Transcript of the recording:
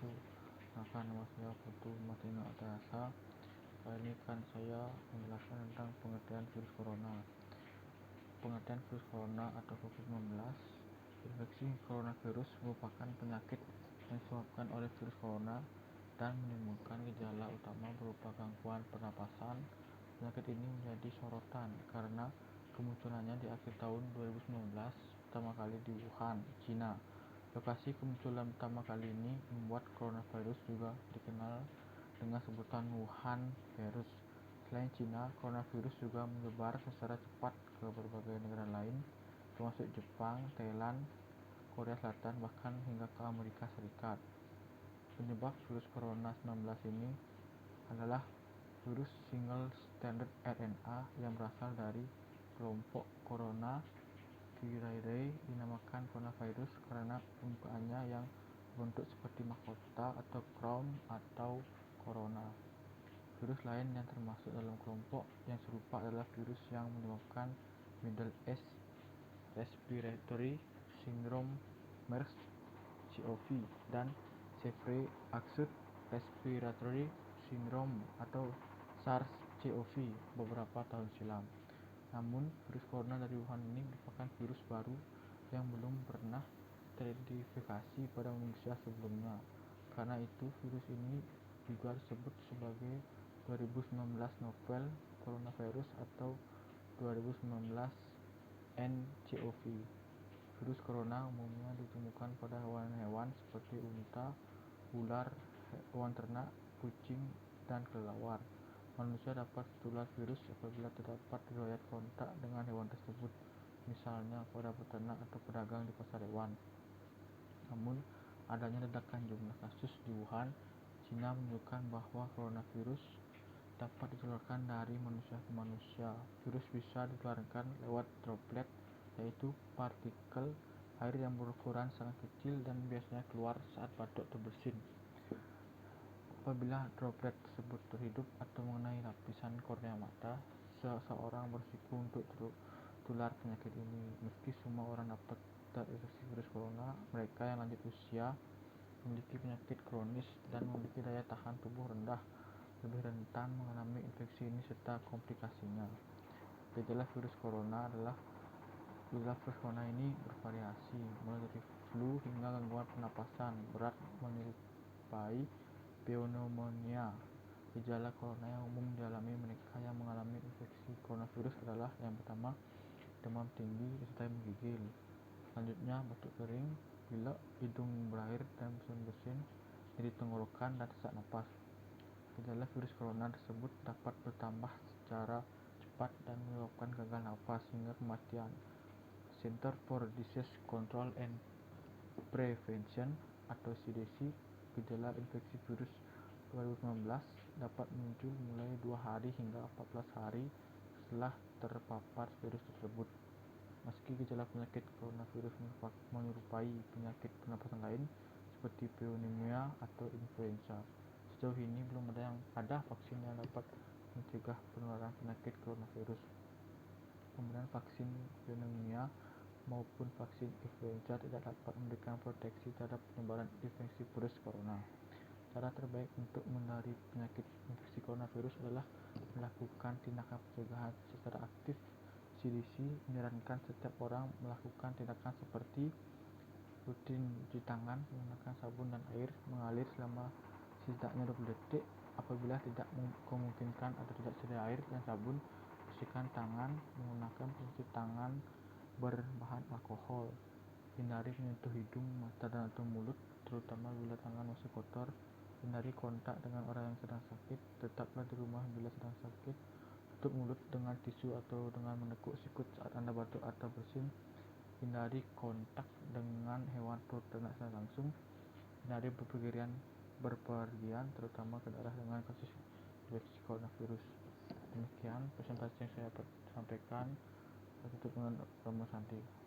Perkenalkan, nama saya Putu Martino Atayasa. Kali ini kan saya menjelaskan tentang pengertian virus corona. Pengertian virus corona atau COVID-19. Infeksi coronavirus merupakan penyakit yang disebabkan oleh virus corona dan menimbulkan gejala utama berupa gangguan pernapasan. Penyakit ini menjadi sorotan karena kemunculannya di akhir tahun 2019, pertama kali di Wuhan, Cina. Lokasi kemunculan pertama kali ini membuat coronavirus juga dikenal dengan sebutan Wuhan virus. Selain Cina, coronavirus juga menyebar secara cepat ke berbagai negara lain, termasuk Jepang, Thailand, Korea Selatan, bahkan hingga ke Amerika Serikat. Penyebab virus corona 19 ini adalah virus single stranded RNA yang berasal dari kelompok Corona Viridae. Dinamakan coronavirus karena permukaannya yang berbentuk seperti mahkota atau crown atau corona. Virus lain yang termasuk dalam kelompok yang serupa adalah virus yang menyebabkan Middle East Respiratory Syndrome MERS-CoV dan Severe Acute Respiratory Syndrome atau SARS-CoV beberapa tahun silam. Namun, virus corona dari Wuhan ini merupakan virus baru yang belum pernah teridentifikasi pada manusia sebelumnya. Karena itu, virus ini juga disebut sebagai 2019 novel coronavirus atau 2019 nCoV. Virus corona umumnya ditemukan pada hewan-hewan seperti unta, ular, hewan ternak, kucing, dan kelelawar. Manusia dapat tertular virus apabila terdapat riwayat kontak dengan hewan tersebut, misalnya pada peternak atau pedagang di pasar hewan. Namun, adanya ledakan jumlah kasus di Wuhan, Cina menunjukkan bahwa coronavirus dapat ditularkan dari manusia ke manusia. Virus bisa ditularkan lewat droplet, yaitu partikel air yang berukuran sangat kecil dan biasanya keluar saat batuk atau bersin. Apabila droplet tersebut terhidup atau mengenai lapisan kornea mata, seseorang berisiko untuk tertular penyakit ini. Meski semua orang dapat terinfeksi virus corona, mereka yang lanjut usia, memiliki penyakit kronis, dan memiliki daya tahan tubuh rendah lebih rentan mengalami infeksi ini serta komplikasinya. Gejala virus corona ini bervariasi, mulai dari flu hingga gangguan pernapasan berat menyerupai pneumonia. Gejala corona yang umum dialami mereka yang mengalami infeksi coronavirus adalah yang pertama, demam tinggi disertai menggigil. Selanjutnya, batuk kering, pilek, hidung berair dan bersin-bersin, nyeri tenggorokan, dan sesak napas. Gejala virus corona tersebut dapat bertambah secara cepat dan menyebabkan gagal napas hingga kematian. Center for Disease Control and Prevention atau CDC, gejala infeksi virus 2019 dapat muncul mulai 2 hari hingga 14 hari setelah terpapar virus tersebut. Meski gejala penyakit coronavirus menyerupai penyakit pernapasan lain seperti pneumonia atau influenza, sejauh ini belum ada vaksin yang dapat mencegah penularan penyakit coronavirus. Pemberian vaksin pneumonia maupun vaksin influenza tidak dapat memberikan proteksi terhadap penyebaran infeksi virus corona. Cara terbaik untuk menghindari penyakit infeksi coronavirus adalah melakukan tindakan pencegahan secara aktif. CDC menyarankan setiap orang melakukan tindakan seperti rutin cuci tangan menggunakan sabun dan air mengalir selama setidaknya 20 detik. Apabila tidak memungkinkan atau tidak sedia air dan sabun, bersihkan tangan menggunakan pencuci tangan berbahan alkohol. Hindari menyentuh hidung, mata, dan atau mulut, terutama bila tangan masih kotor. Hindari kontak dengan orang yang sedang sakit. Tetaplah di rumah bila sedang sakit. Tutup mulut dengan tisu atau dengan menekuk sikut saat Anda batuk atau bersin. Hindari kontak dengan hewan ternak secara langsung. Hindari berpergian terutama ke daerah dengan kasus infeksi coronavirus. Demikian presentasi yang saya sampaikan. Saya tutup dengan Romo Santi.